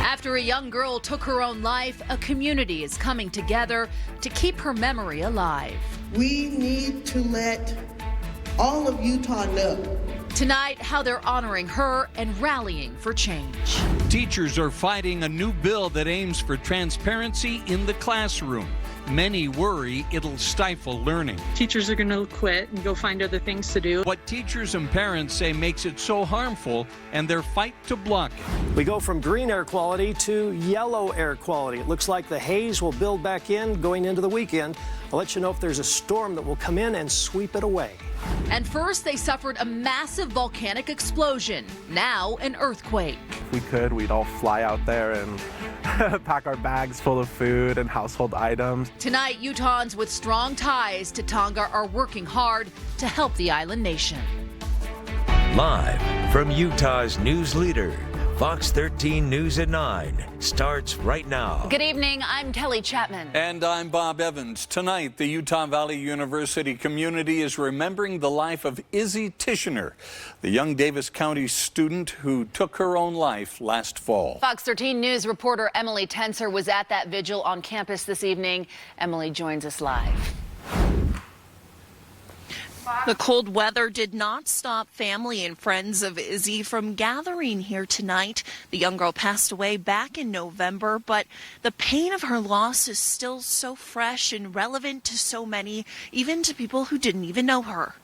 After a young girl took her own life, a community is coming together to keep her memory alive. We need to let all of Utah know. Tonight, how they're honoring her and rallying for change. Teachers are fighting a new bill that aims for transparency in the classroom. Many worry it'll stifle learning. Teachers are going to quit and go find other things to do. What teachers and parents say makes it so harmful and their fight to block it. We go from green air quality to yellow air quality. It looks like the haze will build back in going into the weekend. I'll let you know if there's a storm that will come in and sweep it away. And first, they suffered a massive volcanic explosion. Now, an earthquake. If we could, we'd all fly out there and pack our bags full of food and household items. Tonight, Utahns with strong ties to Tonga are working hard to help the island nation. Live from Utah's news leader, Fox 13 News at 9 starts right now. Good evening, I'm Kelly Chapman. And I'm Bob Evans. Tonight, the Utah Valley University community is remembering the life of Izzy Tishner, the young Davis County student who took her own life last fall. Fox 13 News reporter Emily Tenser was at that vigil on campus this evening. Emily joins us live. The cold weather did not stop family and friends of Izzy from gathering here tonight. The young girl passed away back in November, but the pain of her loss is still so fresh and relevant to so many, even to people who didn't even know her.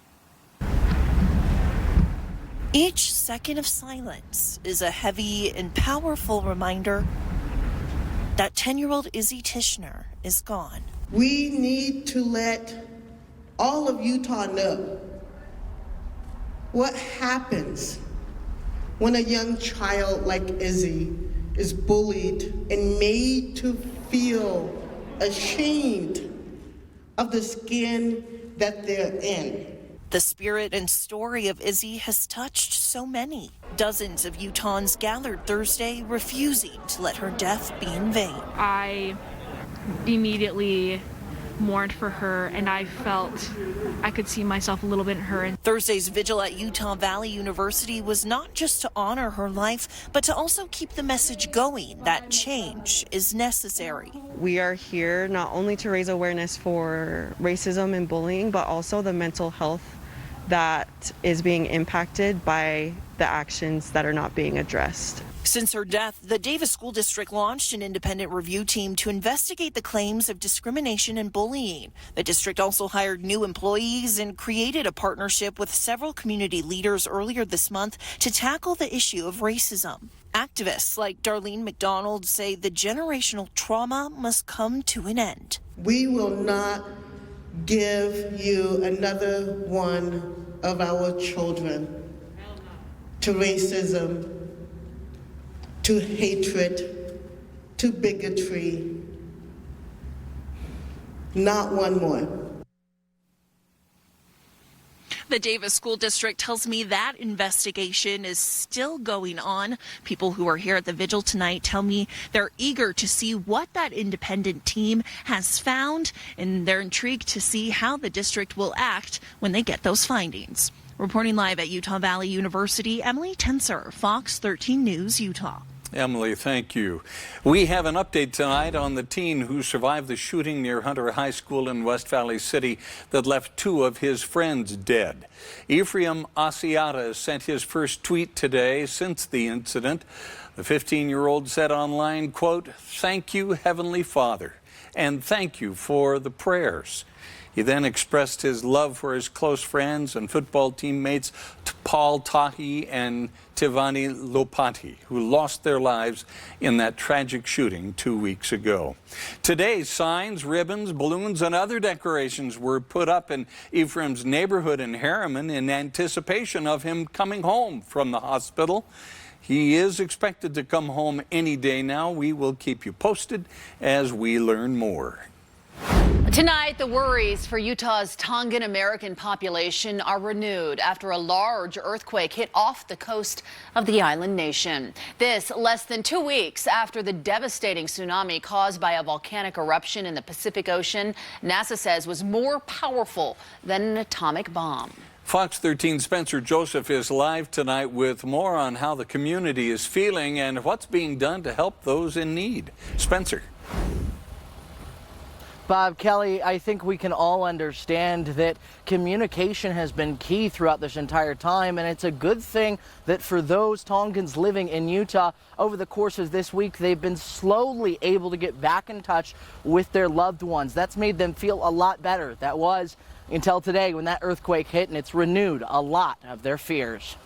Each second of silence is a heavy and powerful reminder that 10-year-old Izzy Tishner is gone. We need to let all of Utah know what happens when a young child like Izzy is bullied and made to feel ashamed of the skin that they're in. The spirit and story of Izzy has touched so many. Dozens of Utahns gathered Thursday, refusing to let her death be in vain. I immediately mourned for her, and I felt I could see myself a little bit in her. Thursday's vigil at Utah Valley University was not just to honor her life, but to also keep the message going that change is necessary. We are here not only to raise awareness for racism and bullying, but also the mental health that is being impacted by the actions that are not being addressed. Since her death, the Davis School District launched an independent review team to investigate the claims of discrimination and bullying. The district also hired new employees and created a partnership with several community leaders earlier this month to tackle the issue of racism. Activists like Darlene McDonald say the generational trauma must come to an end. We will not give you another one of our children to racism, to hatred, to bigotry. Not one more. The Davis School District tells me that investigation is still going on. People who are here at the vigil tonight tell me they're eager to see what that independent team has found, and they're intrigued to see how the district will act when they get those findings. Reporting live at Utah Valley University, Emily Tenser, Fox 13 News, Utah. Emily, thank you. We have an update tonight on the teen who survived the shooting near Hunter High School in West Valley City that left 2 of his friends dead. Ephraim Asiata sent his first tweet today since the incident. The 15-year-old said online, quote, "Thank you, Heavenly Father, and thank you for the prayers." He then expressed his love for his close friends and football teammates Paul Tahi and Tivani Lopati, who lost their lives in that tragic shooting 2 weeks ago. Today, signs, ribbons, balloons, and other decorations were put up in Ephraim's neighborhood in Harriman in anticipation of him coming home from the hospital. He is expected to come home any day now. We will keep you posted as we learn more. Tonight, the worries for Utah's Tongan American population are renewed after a large earthquake hit off the coast of the island nation. This less than 2 weeks after the devastating tsunami caused by a volcanic eruption in the Pacific Ocean, NASA says was more powerful than an atomic bomb. Fox 13 Spencer Joseph is live tonight with more on how the community is feeling and what's being done to help those in need. Spencer. Bob, Kelly, I think we can all understand that communication has been key throughout this entire time, and it's a good thing that for those Tongans living in Utah, over the course of this week, they've been slowly able to get back in touch with their loved ones. That's made them feel a lot better. That was until today when that earthquake hit, and it's renewed a lot of their fears.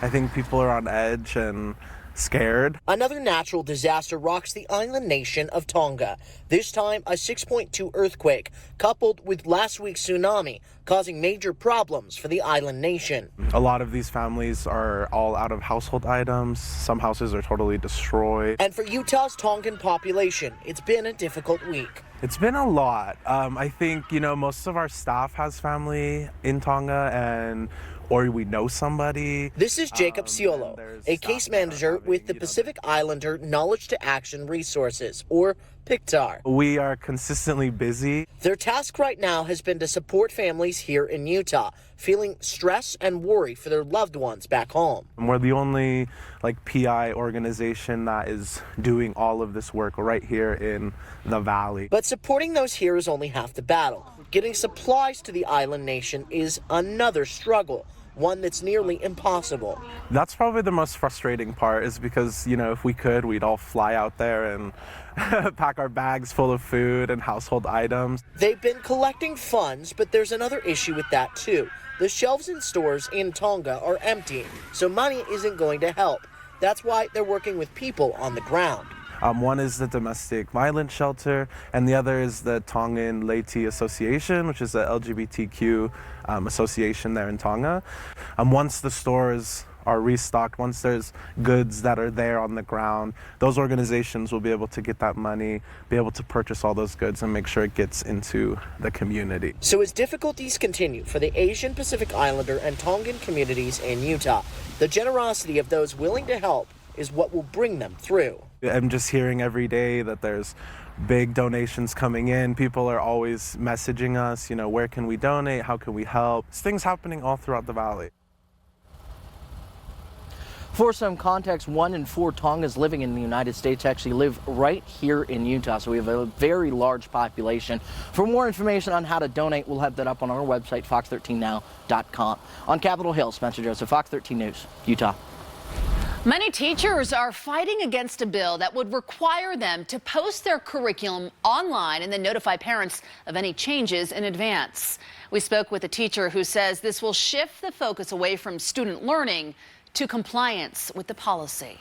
I think people are on edge and scared. Another natural disaster rocks the island nation of Tonga. This time, a 6.2 earthquake, coupled with last week's tsunami, causing major problems for the island nation. A lot of these families are all out of household items. Some houses are totally destroyed. And for Utah's Tongan population, it's been a difficult week. It's been a lot. I think, most of our staff has family in Tonga or we know somebody. This is Jacob Ciolo, a case manager with the Pacific Islander Knowledge to Action Resources, or PICTAR. We are consistently busy. Their task right now has been to support families here in Utah, feeling stress and worry for their loved ones back home. We're the only PI organization that is doing all of this work right here in the valley. But supporting those here is only half the battle. Getting supplies to the island nation is another struggle, one that's nearly impossible. That's probably the most frustrating part, is because, if we could, we'd all fly out there and pack our bags full of food and household items. They've been collecting funds, but there's another issue with that too. The shelves in stores in Tonga are empty, so money isn't going to help. That's why they're working with people on the ground. One is the Domestic Violence Shelter, and the other is the Tongan Laity Association, which is the LGBTQ association there in Tonga. Once the stores are restocked, once there's goods that are there on the ground, those organizations will be able to get that money, be able to purchase all those goods and make sure it gets into the community. So as difficulties continue for the Asian Pacific Islander and Tongan communities in Utah, the generosity of those willing to help is what will bring them through. I'm just hearing every day that there's big donations coming in. People are always messaging us, where can we donate? How can we help? There's things happening all throughout the valley. For some context, 1 in 4 Tongans living in the United States actually live right here in Utah, so we have a very large population. For more information on how to donate, we'll have that up on our website, fox13now.com. On Capitol Hill, Spencer Joseph, Fox 13 News, Utah. Many teachers are fighting against a bill that would require them to post their curriculum online and then notify parents of any changes in advance. We spoke with a teacher who says this will shift the focus away from student learning to compliance with the policy.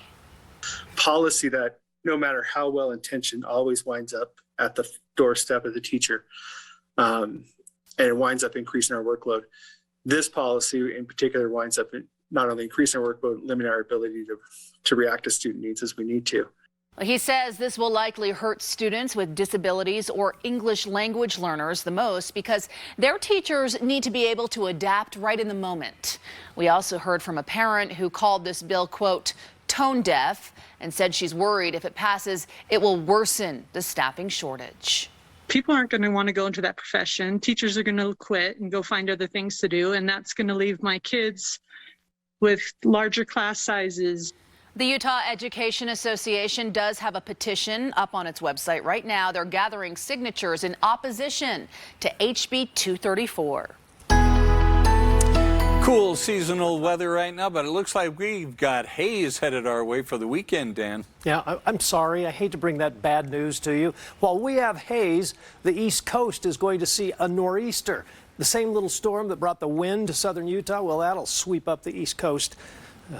Policy that, no matter how well intentioned, always winds up at the doorstep of the teacher, and it winds up increasing our workload. This policy in particular winds up not only increasing our workload, limiting our ability to react to student needs as we need to. He says this will likely hurt students with disabilities or English language learners the most because their teachers need to be able to adapt right in the moment. We also heard from a parent who called this bill, quote, tone deaf, and said she's worried if it passes, it will worsen the staffing shortage. People aren't going to want to go into that profession. Teachers are going to quit and go find other things to do, and that's going to leave my kids with larger class sizes. The Utah Education Association does have a petition up on its website right now. They're gathering signatures in opposition to HB 234. Cool seasonal weather right now, but it looks like we've got haze headed our way for the weekend, Dan. Yeah, I'm sorry. I hate to bring that bad news to you. While we have haze, the East Coast is going to see a nor'easter. The same little storm that brought the wind to southern Utah, well, that'll sweep up the East Coast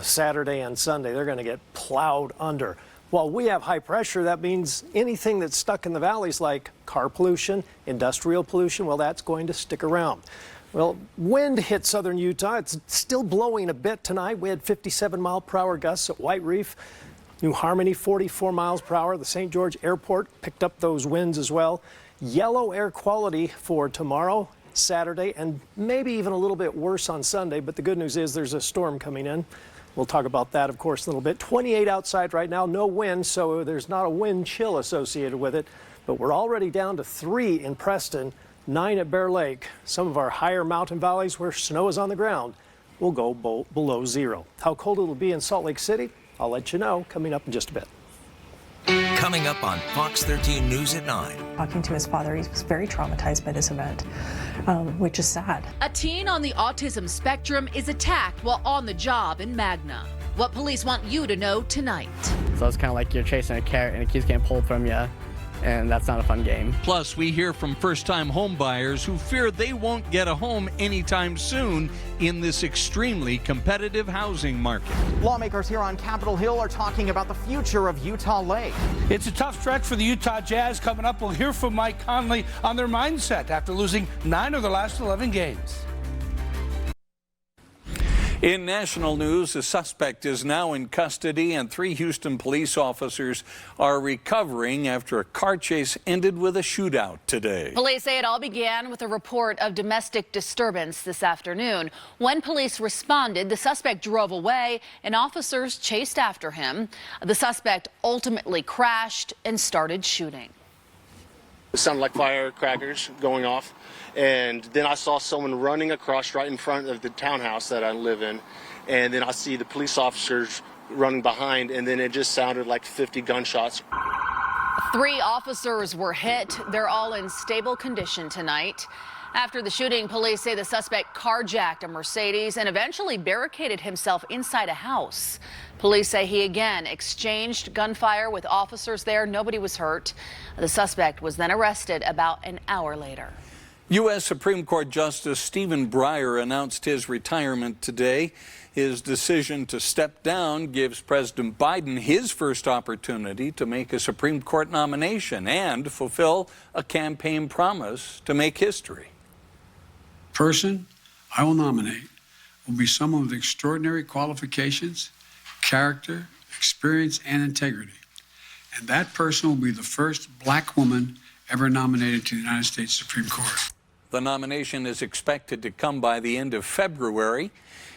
Saturday and Sunday. They're going to get plowed under. While we have high pressure, that means anything that's stuck in the valleys like car pollution, industrial pollution, well, that's going to stick around. Well, wind hit southern Utah. It's still blowing a bit tonight. We had 57-mile-per-hour gusts at White Reef. New Harmony, 44 miles per hour. The St. George Airport picked up those winds as well. Yellow air quality for tomorrow, Saturday, and maybe even a little bit worse on Sunday, but the good news is there's a storm coming in. We'll talk about that, of course, in a little bit. 28 outside right now, no wind, so there's not a wind chill associated with it, but we're already down to 3 in Preston. 9 at Bear Lake. Some of our higher mountain valleys where snow is on the ground will go below 0. How cold it will be in Salt Lake City, I'll let you know coming up in just a bit. Coming up on Fox 13 News at 9. Talking to his father, he was very traumatized by this event, which is sad. A teen on the autism spectrum is attacked while on the job in Magna. What police want you to know tonight. So it's kind of like you're chasing a carrot and it keeps getting pulled from you, and that's not a fun game. Plus, we hear from first-time home buyers who fear they won't get a home anytime soon in this extremely competitive housing market. Lawmakers here on Capitol Hill are talking about the future of Utah Lake. It's a tough stretch for the Utah Jazz. Coming up, we'll hear from Mike Conley on their mindset after losing 9 of the last 11 games. In national news, a suspect is now in custody and 3 Houston police officers are recovering after a car chase ended with a shootout today. Police say it all began with a report of domestic disturbance this afternoon. When police responded, the suspect drove away and officers chased after him. The suspect ultimately crashed and started shooting. It sounded like firecrackers going off. And then I saw someone running across right in front of the townhouse that I live in. And then I see the police officers running behind, and then it just sounded like 50 gunshots. 3 officers were hit. They're all in stable condition tonight. After the shooting, police say the suspect carjacked a Mercedes and eventually barricaded himself inside a house. Police say he again exchanged gunfire with officers there. Nobody was hurt. The suspect was then arrested about an hour later. U.S. Supreme Court Justice Stephen Breyer announced his retirement today. His decision to step down gives President Biden his first opportunity to make a Supreme Court nomination and fulfill a campaign promise to make history. Person I will nominate will be someone with extraordinary qualifications, character, experience, and integrity. And that person will be the first black woman ever nominated to the United States Supreme Court. The nomination is expected to come by the end of February.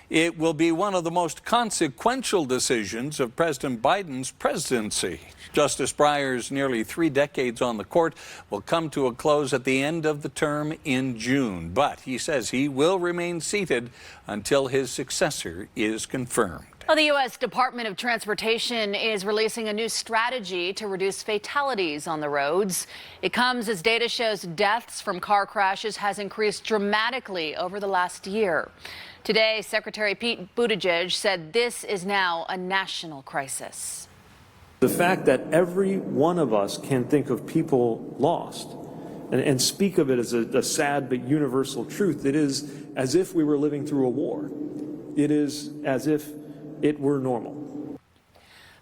It will be one of the most consequential decisions of President Biden's presidency. Justice Breyer's nearly 3 decades on the court will come to a close at the end of the term in June. But he says he will remain seated until his successor is confirmed. Well, the U.S. Department of Transportation is releasing a new strategy to reduce fatalities on the roads. It comes as data shows deaths from car crashes has increased dramatically over the last year. Today, Secretary Pete Buttigieg said this is now a national crisis. The fact that every one of us can think of people lost and speak of it as a sad but universal truth. It is as if we were living through a war. It is as if it were normal.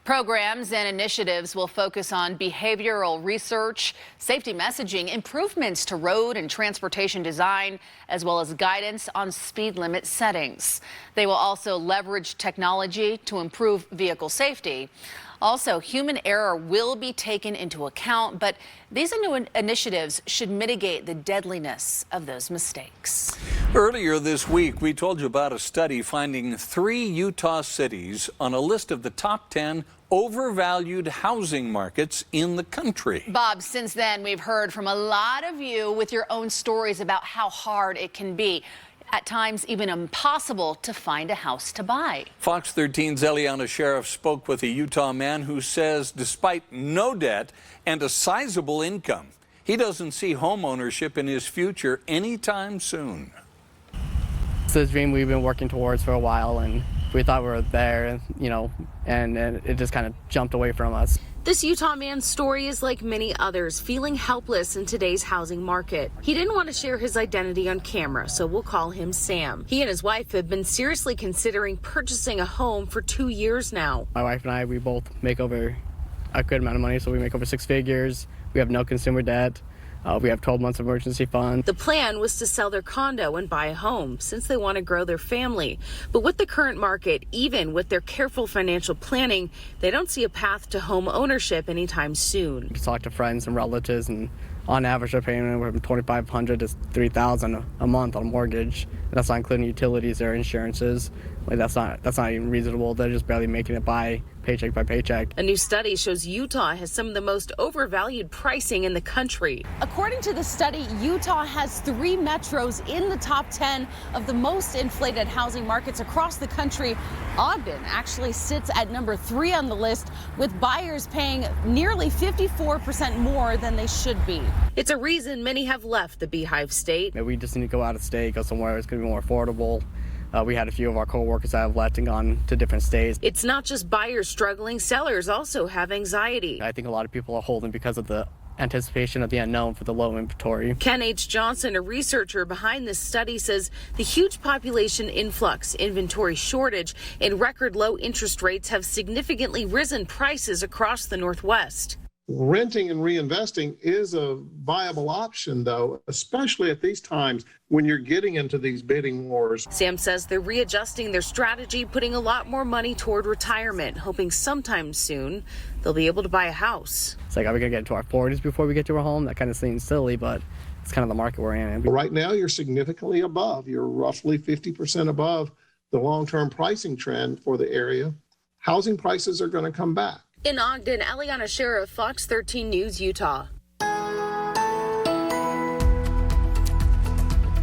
Programs and initiatives will focus on behavioral research, safety messaging, improvements to road and transportation design, as well as guidance on speed limit settings. They will also leverage technology to improve vehicle safety. Also, human error will be taken into account, but these new initiatives should mitigate the deadliness of those mistakes. Earlier this week, we told you about a study finding 3 Utah cities on a list of the top 10 overvalued housing markets in the country. Bob, since then, we've heard from a lot of you with your own stories about how hard it can be. At times even impossible to find a house to buy. Fox 13's Eliana Sheriff spoke with a Utah man who says despite no debt and a sizable income, he doesn't see home ownership in his future anytime soon. It's a dream we've been working towards for a while, and we thought we were there, and it just kind of jumped away from us. This Utah man's story is like many others, feeling helpless in today's housing market. He didn't want to share his identity on camera, so we'll call him Sam. He and his wife have been seriously considering purchasing a home for 2 years now. My wife and I, we both make over a good amount of money, so we make over 6 figures. We have no consumer debt. We have 12 months of emergency fund. The plan was to sell their condo and buy a home since they want to grow their family. But with the current market, even with their careful financial planning, they don't see a path to home ownership anytime soon. We talk to friends and relatives, and on average, they're paying anywhere from $2,500 to $3,000 a month on a mortgage. That's not including utilities or insurances. That's not even reasonable. They're just barely making it by paycheck by paycheck. A new study shows Utah has some of the most overvalued pricing in the country. According to the study, Utah has 3 metros in the top 10 of the most inflated housing markets across the country. Ogden actually sits at number 3 on the list, with buyers paying nearly 54% more than they should be. It's a reason many have left the Beehive State. Maybe we just need to go out of state, go somewhere that's going to be more affordable. We had a few of our co-workers that have left and gone to different states. It's not just buyers struggling, sellers also have anxiety. I think a lot of people are holding because of the anticipation of the unknown for the low inventory. Ken H. Johnson, a researcher behind this study, says the huge population influx, inventory shortage, and record low interest rates have significantly risen prices across the Northwest. Renting and reinvesting is a viable option, though, especially at these times when you're getting into these bidding wars. Sam says they're readjusting their strategy, putting a lot more money toward retirement, hoping sometime soon they'll be able to buy a house. It's like, are we going to get into our 40s before we get to our home? That kind of seems silly, but it's kind of the market we're in. Right now, you're significantly above. You're roughly 50% above the long-term pricing trend for the area. Housing prices are going to come back. In Ogden, Eliana Sheriff, Fox 13 News, Utah.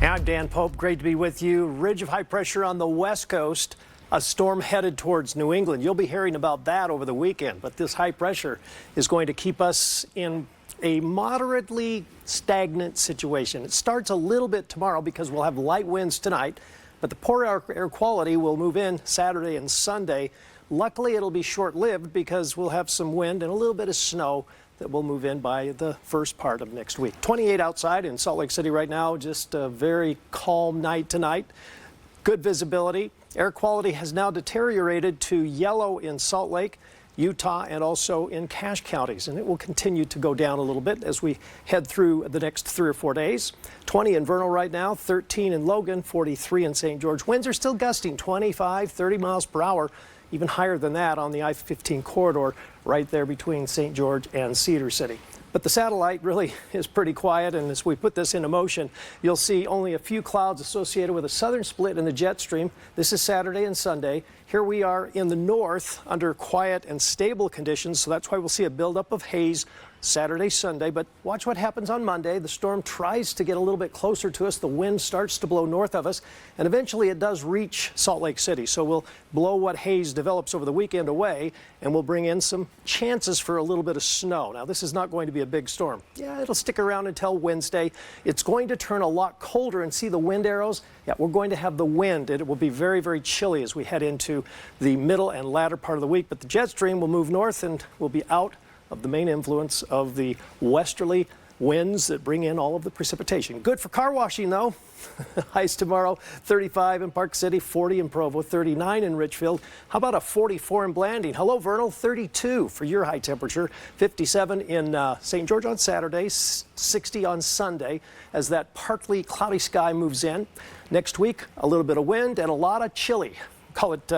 I'm Dan Pope. Great to be with you. Ridge of high pressure on the west coast. A storm headed towards New England. You'll be hearing about that over the weekend. But this high pressure is going to keep us in a moderately stagnant situation. It starts a little bit tomorrow because we'll have light winds tonight. But the poor air quality will move in Saturday and Sunday. Luckily, it'll be short-lived because we'll have some wind and a little bit of snow that will move in by the first part of next week. 28 outside in Salt Lake City right now, just a very calm night tonight. Good visibility. Air quality has now deteriorated to yellow in Salt Lake, Utah, and also in Cache counties, and it will continue to go down a little bit as we head through the next 3 or 4 days. 20 in Vernal right now, 13 in Logan, 43 in St. George. Winds are still gusting 25, 30 miles per hour. Even higher than that on the I-15 corridor right there between St. George and Cedar City. But the satellite really is pretty quiet, and as we put this into motion, you'll see only a few clouds associated with a southern split in the jet stream. This is Saturday and Sunday. Here we are in the north under quiet and stable conditions, so that's why we'll see a buildup of haze Saturday, Sunday. But watch what happens on Monday. The storm tries to get a little bit closer to us. The wind starts to blow north of us, and eventually it does reach Salt Lake City. So we'll blow what haze develops over the weekend away, and we'll bring in some chances for a little bit of snow. Now, this is not going to be a big storm. Yeah, it'll stick around until Wednesday. It's going to turn a lot colder, and see the wind arrows? Yeah, we're going to have the wind. It will be very, very chilly as we head into the middle and latter part of the week. But the jet stream will move north and will be out of the main influence of the westerly winds that bring in all of the precipitation. Good for car washing, though. Highs tomorrow, 35 in Park City, 40 in Provo, 39 in Richfield. How about a 44 in Blanding? Hello, Vernal, 32 for your high temperature, 57 in St. George on Saturday, 60 on Sunday as that partly cloudy sky moves in. Next week, a little bit of wind and a lot of chilly. Call it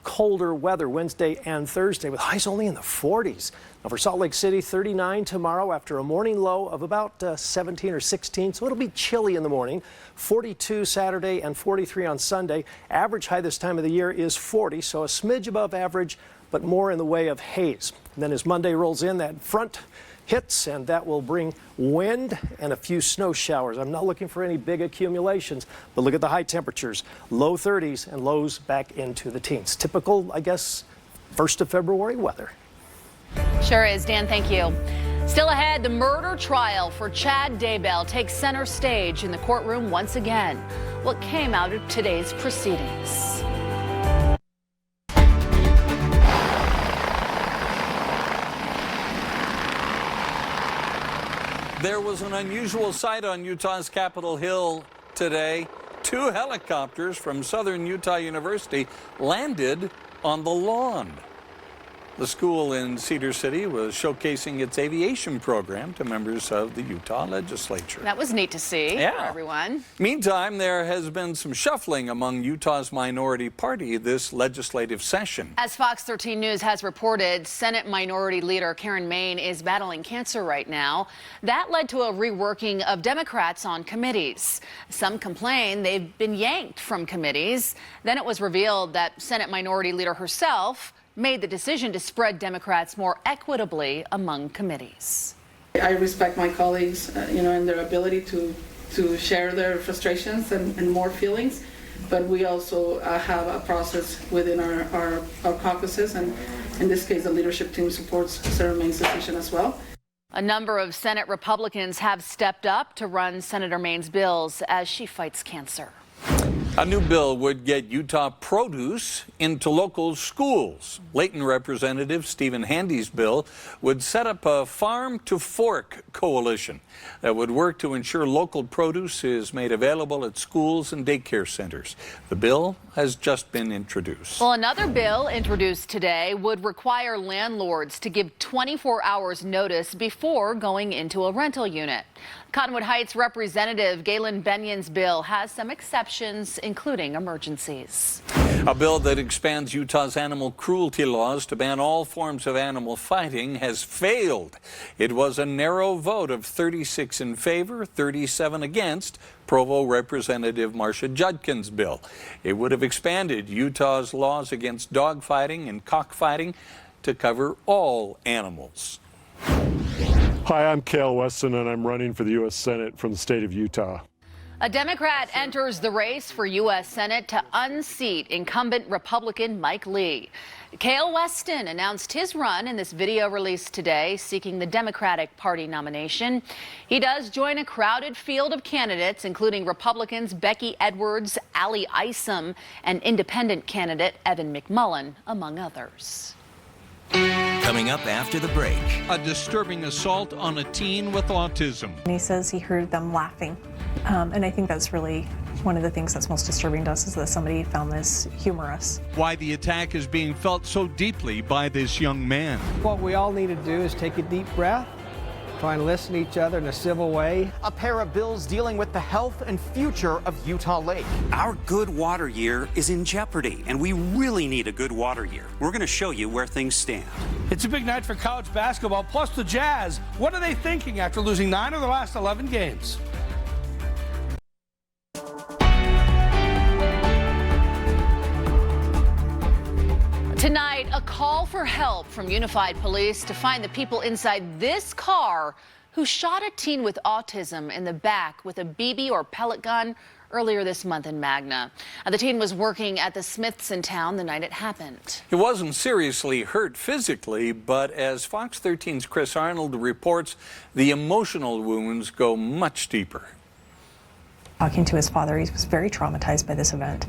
colder weather Wednesday and Thursday with highs only in the 40s. Now for Salt Lake City, 39 tomorrow after a morning low of about 17 or 16, so it'll be chilly in the morning. 42 Saturday and 43 on Sunday. Average high this time of the year is 40, so a smidge above average, but more in the way of haze. And then as Monday rolls in, that front hits, and that will bring wind and a few snow showers. I'm not looking for any big accumulations, but look at the high temperatures. Low 30s and lows back into the teens. Typical, I guess, 1st of February weather. Sure is, Dan, thank you. Still ahead, the murder trial for Chad Daybell takes center stage in the courtroom once again. What came out of today's proceedings? There was an unusual sight on Utah's Capitol Hill today. 2 helicopters from Southern Utah University landed on the lawn. The school in Cedar City was showcasing its aviation program to members of the Utah legislature. That was neat to see for everyone. Meantime, there has been some shuffling among Utah's minority party this legislative session. As Fox 13 News has reported, Senate Minority Leader Karen Maine is battling cancer right now. That led to a reworking of Democrats on committees. Some complain they've been yanked from committees. Then it was revealed that Senate Minority Leader herself made the decision to spread Democrats more equitably among committees. I respect my colleagues, and their ability to share their frustrations and more feelings, but we also have a process within our caucuses, and in this case, the leadership team supports Senator Maine's decision as well. A number of Senate Republicans have stepped up to run Senator Maine's bills as she fights cancer. A new bill would get Utah produce into local schools. Layton Representative Stephen Handy's bill would set up a farm to fork coalition that would work to ensure local produce is made available at schools and daycare centers. The bill has just been introduced. Well, another bill introduced today would require landlords to give 24 hours notice before going into a rental unit. Cottonwood Heights Representative Galen Benyon's bill has some exceptions, including emergencies. A bill that expands Utah's animal cruelty laws to ban all forms of animal fighting has failed. It was a narrow vote of 36 in favor, 37 against Provo Representative Marcia Judkin's bill. It would have expanded Utah's laws against dog fighting and cockfighting to cover all animals. Hi, I'm Cale Weston, and I'm running for the U.S. Senate from the state of Utah. A Democrat enters the race for U.S. Senate to unseat incumbent Republican Mike Lee. Cale Weston announced his run in this video released today, seeking the Democratic Party nomination. He does join a crowded field of candidates, including Republicans Becky Edwards, Allie Isom, and independent candidate Evan McMullen, among others. Coming up after the break. A disturbing assault on a teen with autism. And he says he heard them laughing. And I think that's really one of the things that's most disturbing to us, is that somebody found this humorous. Why the attack is being felt so deeply by this young man. What we all need to do is take a deep breath, try and listen to each other in a civil way. A pair of bills dealing with the health and future of Utah Lake. Our good water year is in jeopardy, and we really need a good water year. We're going to show you where things stand. It's a big night for college basketball, plus the Jazz. What are they thinking after losing 9 of the last 11 games? Tonight, a call for help from Unified Police to find the people inside this car who shot a teen with autism in the back with a BB or pellet gun earlier this month in Magna. The teen was working at the Smiths in town the night it happened. He wasn't seriously hurt physically, but as Fox 13's Chris Arnold reports, the emotional wounds go much deeper. Talking to his father, he was very traumatized by this event,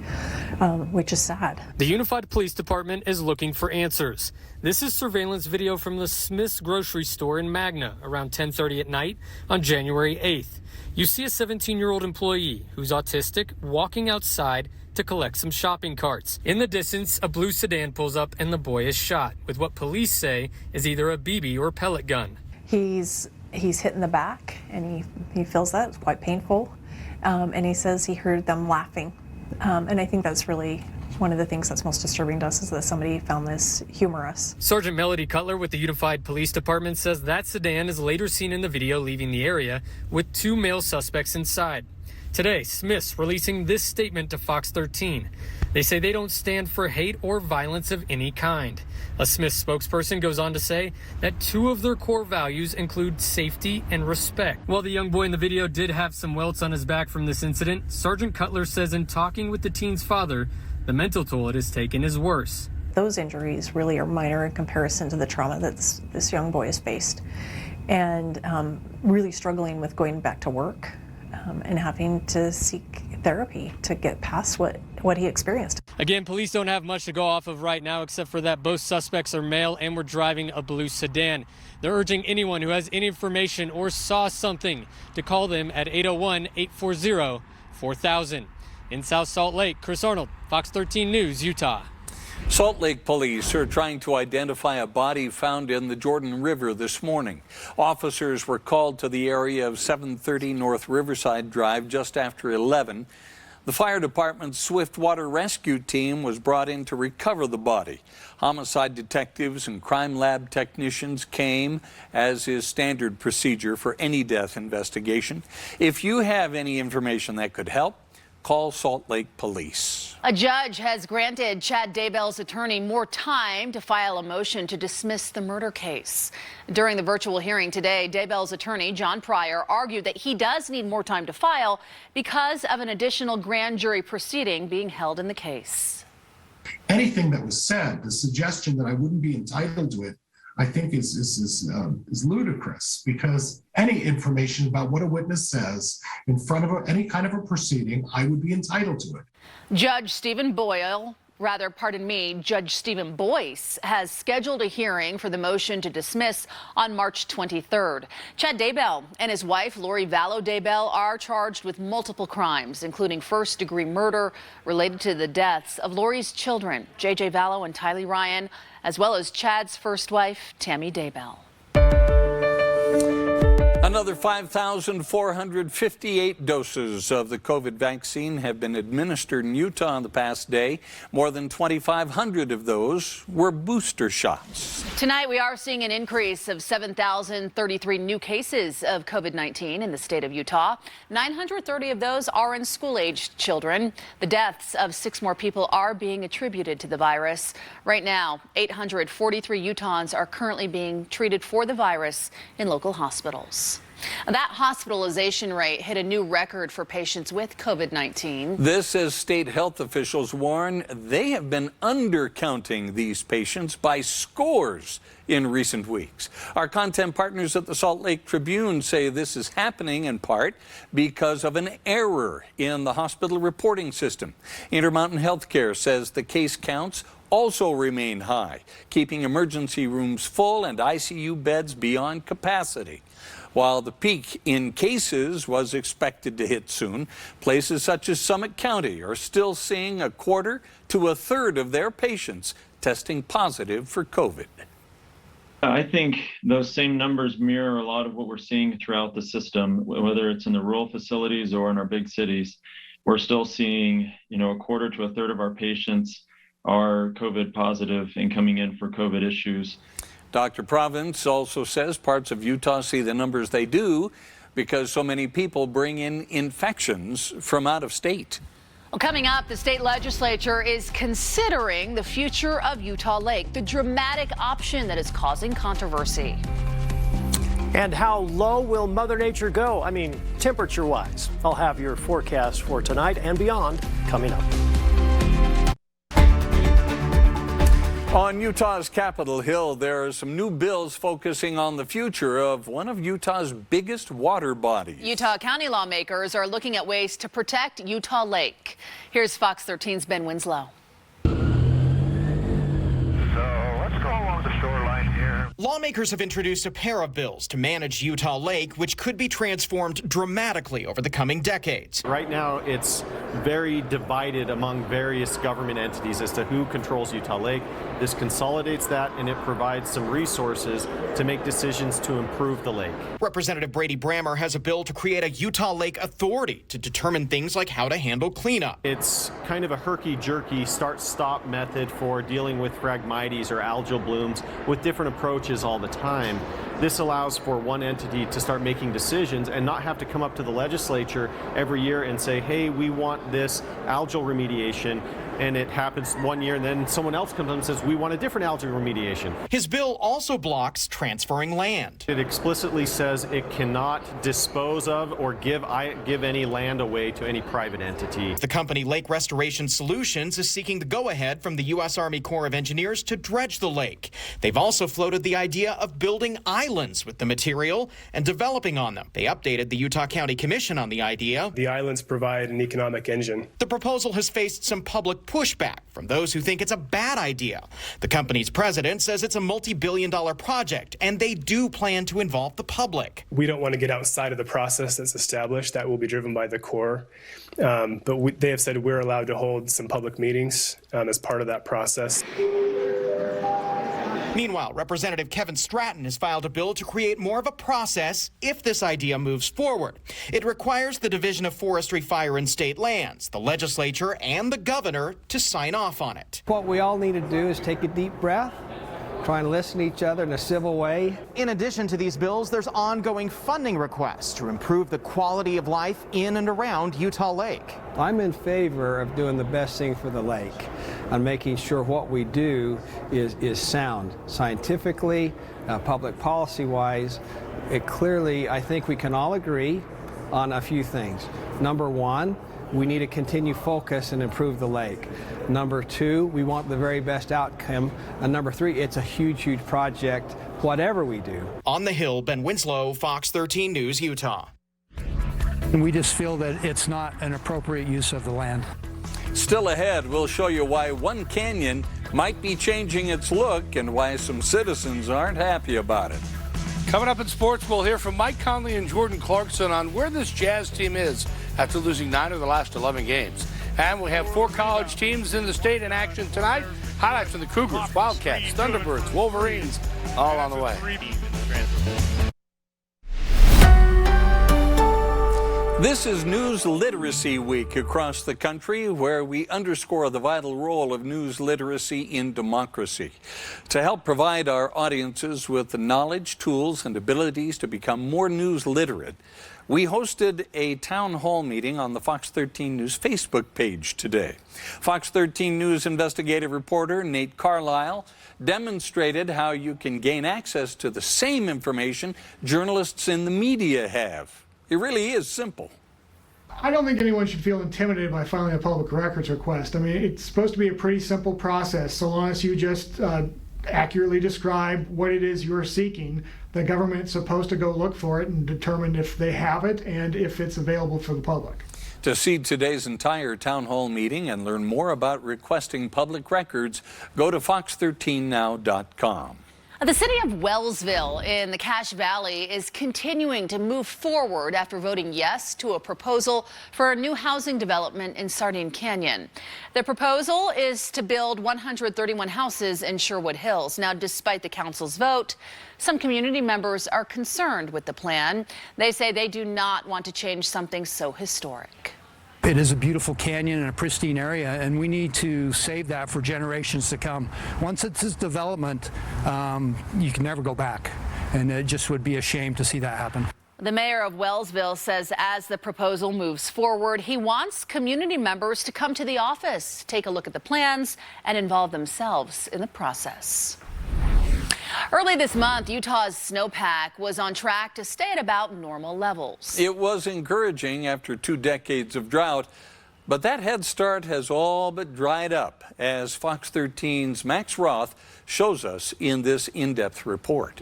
which is sad. The Unified Police Department is looking for answers. This is surveillance video from the Smith's grocery store in Magna around 10:30 at night on January 8th. You see a 17-year-old employee who's autistic walking outside to collect some shopping carts. In the distance, a blue sedan pulls up and the boy is shot with what police say is either a BB or pellet gun. He's hit in the back, and he feels that. It's quite painful. And he says he heard them laughing. And I think that's really one of the things that's most disturbing to us, is that somebody found this humorous. Sergeant Melody Cutler with the Unified Police Department says that sedan is later seen in the video leaving the area with 2 male suspects inside. Today, Smith's releasing this statement to Fox 13. They say they don't stand for hate or violence of any kind. A Smith's spokesperson goes on to say that 2 of their core values include safety and respect. While the young boy in the video did have some welts on his back from this incident, Sergeant Cutler says in talking with the teen's father, the mental toll it has taken is worse. Those injuries really are minor in comparison to the trauma that this young boy has faced. And really struggling with going back to work and having to seek therapy to get past what he experienced. Again, police don't have much to go off of right now, except for that both suspects are male and were driving a blue sedan. They're urging anyone who has any information or saw something to call them at 801-840-4000. In South Salt Lake, Chris Arnold, Fox 13 News, Utah. Salt Lake police are trying to identify a body found in the Jordan River this morning. Officers were called to the area of 730 North Riverside Drive just after 11. The fire department's swift water rescue team was brought in to recover the body. Homicide detectives and crime lab technicians came, as is standard procedure for any death investigation. If you have any information that could help, Call Salt Lake Police. A judge has granted Chad Daybell's attorney more time to file a motion to dismiss the murder case. During the virtual hearing today, Daybell's attorney, John Breyer, argued that he does need more time to file because of an additional grand jury proceeding being held in the case. Anything that was said, the suggestion that I wouldn't be entitled to it, I think is ludicrous, because any information about what a witness says in front of any kind of a proceeding, I would be entitled to it. Judge Stephen Boyce has scheduled a hearing for the motion to dismiss on March 23rd. Chad Daybell and his wife, Lori Vallow Daybell, are charged with multiple crimes, including first-degree murder related to the deaths of Lori's children, J.J. Vallow and Tylee Ryan, as well as Chad's first wife, Tammy Daybell. Another 5,458 doses of the COVID vaccine have been administered in Utah in the past day. More than 2,500 of those were booster shots. Tonight, we are seeing an increase of 7,033 new cases of COVID-19 in the state of Utah. 930 of those are in school-aged children. The deaths of 6 more people are being attributed to the virus. Right now, 843 Utahns are currently being treated for the virus in local hospitals. That hospitalization rate hit a new record for patients with COVID-19. This as state health officials warn they have been undercounting these patients by scores in recent weeks. Our content partners at the Salt Lake Tribune say this is happening in part because of an error in the hospital reporting system. Intermountain Healthcare says the case counts also remain high, keeping emergency rooms full and ICU beds beyond capacity. While the peak in cases was expected to hit soon, places such as Summit County are still seeing a quarter to a third of their patients testing positive for COVID. I think those same numbers mirror a lot of what we're seeing throughout the system, whether it's in the rural facilities or in our big cities. We're still seeing, a quarter to a third of our patients are COVID positive and coming in for COVID issues. Dr. Province also says parts of Utah see the numbers they do because so many people bring in infections from out of state. Well, coming up, the state legislature is considering the future of Utah Lake, the dramatic option that is causing controversy. And how low will Mother Nature go? I mean, temperature-wise. I'll have your forecast for tonight and beyond coming up. On Utah's Capitol Hill, there are some new bills focusing on the future of one of Utah's biggest water bodies. Utah County lawmakers are looking at ways to protect Utah Lake. Here's Fox 13's Ben Winslow. Lawmakers have introduced a pair of bills to manage Utah Lake, which could be transformed dramatically over the coming decades. Right now, it's very divided among various government entities as to who controls Utah Lake. This consolidates that, and it provides some resources to make decisions to improve the lake. Representative Brady Brammer has a bill to create a Utah Lake Authority to determine things like how to handle cleanup. It's kind of a herky-jerky start-stop method for dealing with phragmites or algal blooms with different approaches all the time. This allows for one entity to start making decisions and not have to come up to the legislature every year and say, hey, we want this algal remediation, and it happens one year and then someone else comes up and says, we want a different algal remediation. His bill also blocks transferring land. It explicitly says it cannot dispose of or give any land away to any private entity. The company Lake Restoration Solutions is seeking the go-ahead from the U.S. Army Corps of Engineers to dredge the lake. They've also floated the idea of building islands with the material and developing on them. They updated the Utah County Commission on the idea. The islands provide an economic engine. The proposal has faced some public pushback from those who think it's a bad idea. The company's president says it's a multi-billion-dollar project, and they do plan to involve the public. We don't want to get outside of the process that's established. That will be driven by the Corps. But they have said we're allowed to hold some public meetings as part of that process. Meanwhile, Representative Kevin Stratton has filed a bill to create more of a process if this idea moves forward. It requires the Division of Forestry, Fire, and State Lands, the legislature, and the governor to sign off on it. What we all need to do is take a deep breath trying to listen to each other in a civil way. In addition to these bills, there's ongoing funding requests to improve the quality of life in and around Utah Lake. I'm in favor of doing the best thing for the lake and making sure what we do is sound scientifically, public policy-wise. Clearly, I think we can all agree on a few things. Number one, we need to continue focus and improve the lake. Number two, we want the very best outcome. And number three, it's a huge, huge project, whatever we do. On the Hill, Ben Winslow, Fox 13 News, Utah. And we just feel that it's not an appropriate use of the land. Still ahead, we'll show you why one canyon might be changing its look and why some citizens aren't happy about it. Coming up in sports, we'll hear from Mike Conley and Jordan Clarkson on where this Jazz team is after losing 9 of the last 11 games. And we have 4 college teams in the state in action tonight. Highlights from the Cougars, Wildcats, Thunderbirds, Wolverines, all on the way. This is News Literacy Week across the country, where we underscore the vital role of news literacy in democracy. To help provide our audiences with the knowledge, tools, and abilities to become more news literate, we hosted a town hall meeting on the Fox 13 News Facebook page today. Fox 13 News investigative reporter Nate Carlisle demonstrated how you can gain access to the same information journalists in the media have. It really is simple. I don't think anyone should feel intimidated by filing a public records request. I mean, it's supposed to be a pretty simple process. So long as you just accurately describe what it is you're seeking, the government's supposed to go look for it and determine if they have it and if it's available for the public. To see today's entire town hall meeting and learn more about requesting public records, go to fox13now.com. The city of Wellsville in the Cache Valley is continuing to move forward after voting yes to a proposal for a new housing development in Sardine Canyon. The proposal is to build 131 houses in Sherwood Hills. Now, despite the council's vote, some community members are concerned with the plan. They say they do not want to change something so historic. It is a beautiful canyon and a pristine area, and we need to save that for generations to come. Once it's this development, you can never go back, and it just would be a shame to see that happen. The mayor of Wellsville says as the proposal moves forward, he wants community members to come to the office, take a look at the plans, and involve themselves in the process. Early this month, Utah's snowpack was on track to stay at about normal levels. It was encouraging after 2 decades of drought, but that head start has all but dried up, as Fox 13's Max Roth shows us in this in-depth report.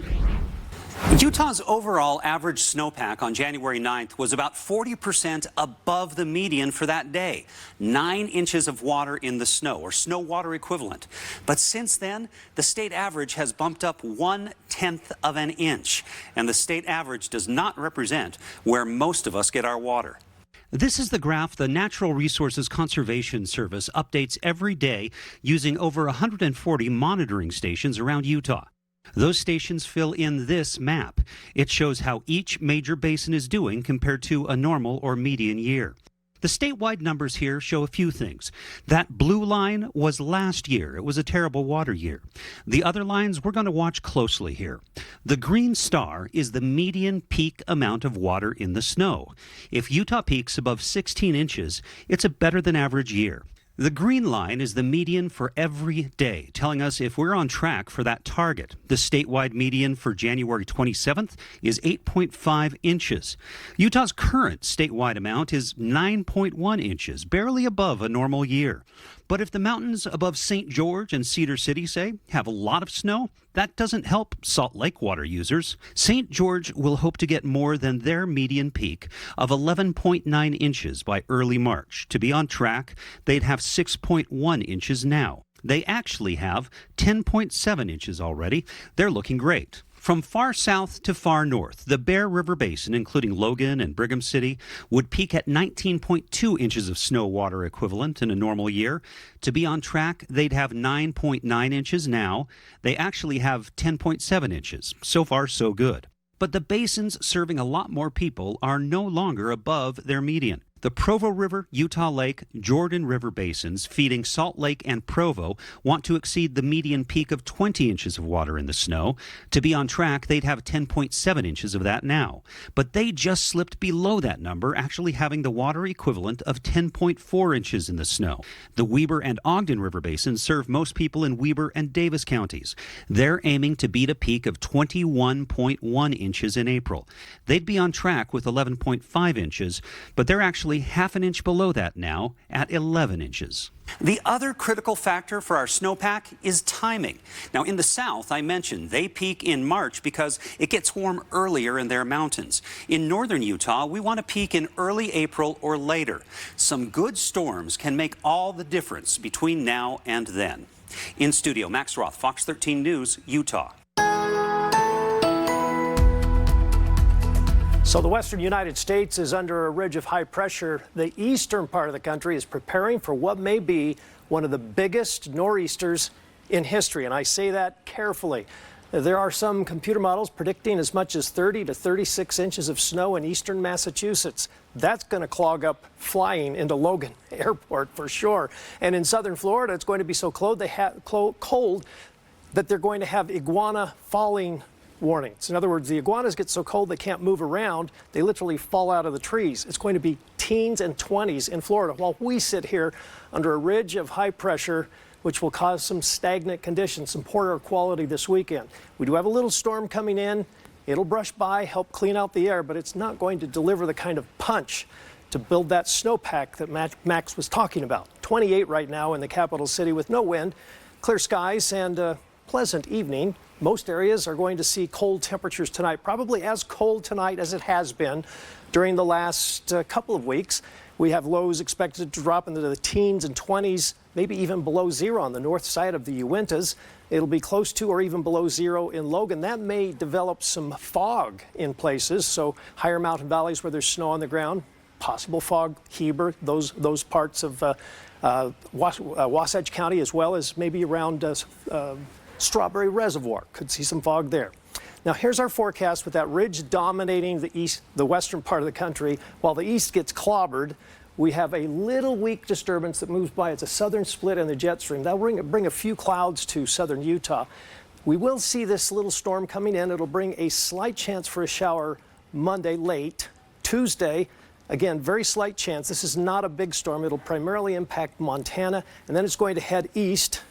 Utah's overall average snowpack on January 9th was about 40% above the median for that day. 9 inches of water in the snow, or snow water equivalent. But since then, the state average has bumped up 1/10 of an inch. And the state average does not represent where most of us get our water. This is the graph the Natural Resources Conservation Service updates every day using over 140 monitoring stations around Utah. Those stations fill in this map. It shows how each major basin is doing compared to a normal or median year. The statewide numbers here show a few things. That blue line was last year. It was a terrible water year. The other lines we're going to watch closely here. The green star is the median peak amount of water in the snow. If Utah peaks above 16 inches, it's a better than average year. The green line is the median for every day, telling us if we're on track for that target. The statewide median for January 27th is 8.5 inches. Utah's current statewide amount is 9.1 inches, barely above a normal year. But if the mountains above St. George and Cedar City, say, have a lot of snow, that doesn't help Salt Lake water users. St. George will hope to get more than their median peak of 11.9 inches by early March. To be on track, they'd have 6.1 inches now. They actually have 10.7 inches already. They're looking great. From far south to far north, the Bear River Basin, including Logan and Brigham City, would peak at 19.2 inches of snow water equivalent in a normal year. To be on track, they'd have 9.9 inches now. They actually have 10.7 inches. So far, so good. But the basins serving a lot more people are no longer above their median. The Provo River, Utah Lake, Jordan River basins feeding Salt Lake and Provo want to exceed the median peak of 20 inches of water in the snow. To be on track, they'd have 10.7 inches of that now. But they just slipped below that number, actually having the water equivalent of 10.4 inches in the snow. The Weber and Ogden River basins serve most people in Weber and Davis counties. They're aiming to beat a peak of 21.1 inches in April. They'd be on track with 11.5 inches, but they're actually half an inch below that now at 11 inches. The other critical factor for our snowpack is timing. Now, in the south, I mentioned they peak in March because it gets warm earlier in their mountains. In northern Utah, we want to peak in early April or later. Some good storms can make all the difference between now and then. In studio, Max Roth, Fox 13 News, Utah. So the western United States is under a ridge of high pressure. The eastern part of the country is preparing for what may be one of the biggest nor'easters in history, and I say that carefully. There are some computer models predicting as much as 30 to 36 inches of snow in eastern Massachusetts. That's going to clog up flying into Logan Airport for sure. And in southern Florida, it's going to be so cold that they're going to have iguana falling warnings. In other words, the iguanas get so cold they can't move around, they literally fall out of the trees. It's going to be teens and 20s in Florida while we sit here under a ridge of high pressure, which will cause some stagnant conditions, some poor air quality this weekend. We do have a little storm coming in. It'll brush by, help clean out the air, but it's not going to deliver the kind of punch to build that snowpack that Max was talking about. 28 right now in the capital city with no wind, clear skies, and a pleasant evening. Most areas are going to see cold temperatures tonight, probably as cold tonight as it has been during the last couple of weeks. We have lows expected to drop into the teens and 20s, maybe even below zero on the north side of the Uintas. It'll be close to or even below zero in Logan. That may develop some fog in places, so higher mountain valleys where there's snow on the ground, possible fog, Heber, those parts of Wasatch County, as well as maybe around Strawberry Reservoir. Could see some fog there. Now here's our forecast with that ridge dominating the western part of the country. While the east gets clobbered, we have a little weak disturbance that moves by. It's a southern split in the jet stream. That'll bring a few clouds to southern Utah. We will see this little storm coming in. It'll bring a slight chance for a shower Monday late. Tuesday, again, very slight chance. This is not a big storm. It'll primarily impact Montana, and then it's going to head east,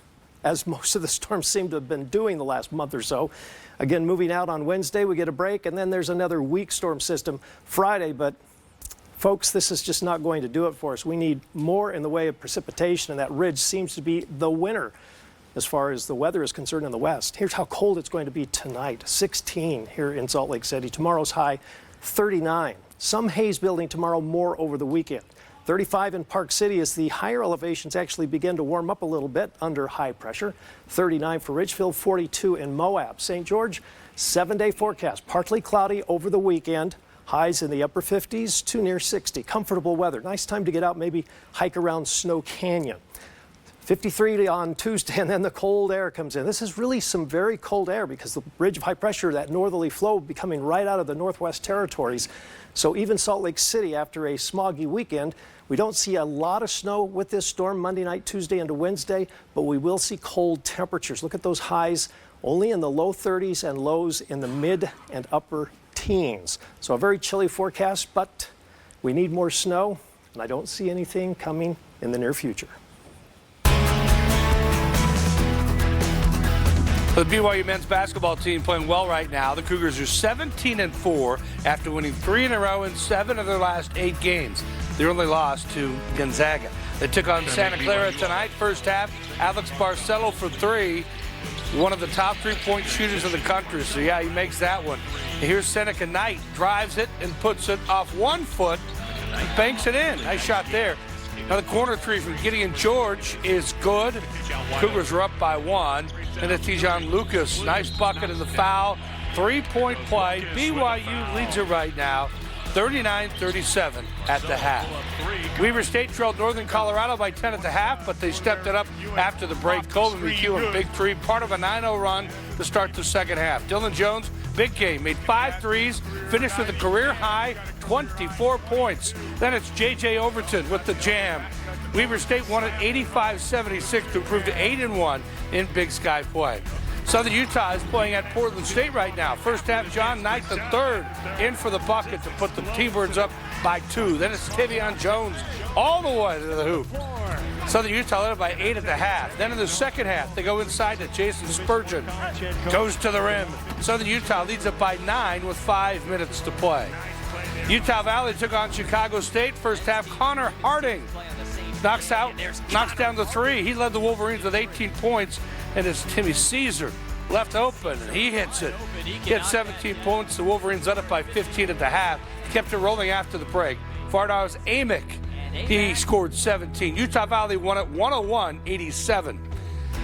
as most of the storms seem to have been doing the last month or so. Again, moving out on Wednesday, we get a break, and then there's another weak storm system Friday. But folks, this is just not going to do it for us. We need more in the way of precipitation, and that ridge seems to be the winner as far as the weather is concerned in the west. Here's how cold it's going to be tonight. 16 here in Salt Lake City. Tomorrow's high, 39. Some haze building tomorrow, more over the weekend. 35 in Park City as the higher elevations actually begin to warm up a little bit under high pressure. 39 for Ridgefield, 42 in Moab. St. George, 7-day forecast. Partly cloudy over the weekend. Highs in the upper 50s to near 60. Comfortable weather. Nice time to get out, maybe hike around Snow Canyon. 53 on Tuesday, and then the cold air comes in. This is really some very cold air because the ridge of high pressure, that northerly flow, will be coming right out of the Northwest Territories. So even Salt Lake City, after a smoggy weekend, we don't see a lot of snow with this storm Monday night, Tuesday into Wednesday, but we will see cold temperatures. Look at those highs only in the low 30s and lows in the mid and upper teens. So a very chilly forecast, but we need more snow, and I don't see anything coming in the near future. The BYU men's basketball team playing well right now. The Cougars are 17-4 after winning 3 in a row in 7 of their last 8 games. Their only loss to Gonzaga. They took on Santa Clara tonight. First half, Alex Barcelo for 3. One of the top 3-point shooters in the country. So yeah, he makes that one. And here's Seneca Knight. Drives it and puts it off 1 foot. Banks it in. Nice shot there. Now the corner 3 from Gideon George is good. Cougars are up by 1. And it's Tijon Lucas. Nice bucket in the foul. 3-point play. BYU leads it right now. 39-37 at the half. Weber State trailed Northern Colorado by 10 at the half, but they stepped it up after the break. Colvin McHugh and Big Three, part of a 9-0 run to start the second half. Dylan Jones, big game, made 5 threes, finished with a career-high 24 points. Then it's J.J. Overton with the jam. Weber State won at 85-76 to improve to 8-1 in Big Sky play. Southern Utah is playing at Portland State right now. First half, John Knight III in for the bucket to put the T-Birds up by 2. Then it's Tavion Jones all the way to the hoop. Southern Utah led by 8 at the half. Then in the second half, they go inside to Jason Spurgeon. Goes to the rim. Southern Utah leads it by 9 with 5 minutes to play. Utah Valley took on Chicago State. First half, Connor Harding knocks down the 3. He led the Wolverines with 18 points. And it's Timmy Caesar left open, and he hits it. He had 17 points. The Wolverines led it by 15 at the half. Kept it rolling after the break. Fardar's Amick, he scored 17. Utah Valley won it 101-87.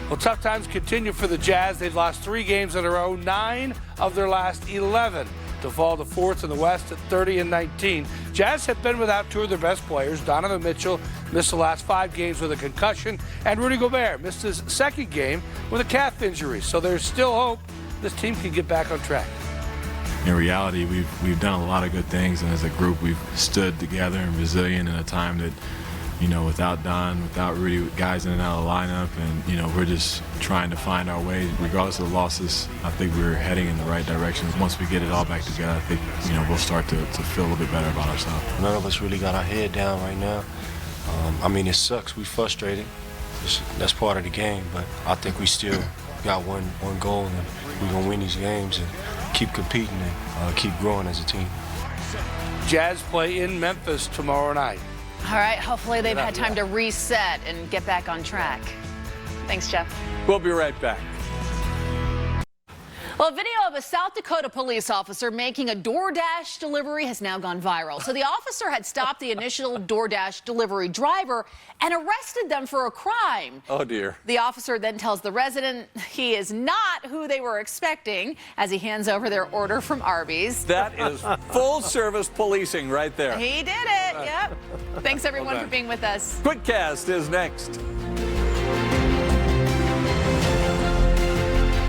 Well, tough times continue for the Jazz. They've lost 3 games in a row, 9 of their last 11. To fall to 4th in the West at 30-19. Jazz have been without 2 of their best players. Donovan Mitchell missed the last 5 games with a concussion, and Rudy Gobert missed his second game with a calf injury. So there's still hope this team can get back on track. In reality, we've done a lot of good things, and as a group, we've stood together and resilient in a time that, you know, without Don, without Rudy, guys in and out of the lineup, and, you know, we're just trying to find our way. Regardless of the losses, I think we're heading in the right direction. Once we get it all back together, I think, you know, we'll start to feel a little bit better about ourselves. None of us really got our head down right now. I mean, it sucks. We're frustrated. That's part of the game, but I think we still got one goal, and we're going to win these games and keep competing and keep growing as a team. Jazz play in Memphis tomorrow night. All right, hopefully they've had time to reset and get back on track. Thanks, Jeff. We'll be right back. Well, a video of a South Dakota police officer making a DoorDash delivery has now gone viral. So the officer had stopped the initial DoorDash delivery driver and arrested them for a crime. Oh, dear. The officer then tells the resident he is not who they were expecting as he hands over their order from Arby's. That is full-service policing right there. He did it, yep. Thanks, everyone, for being with us. QuickCast is next.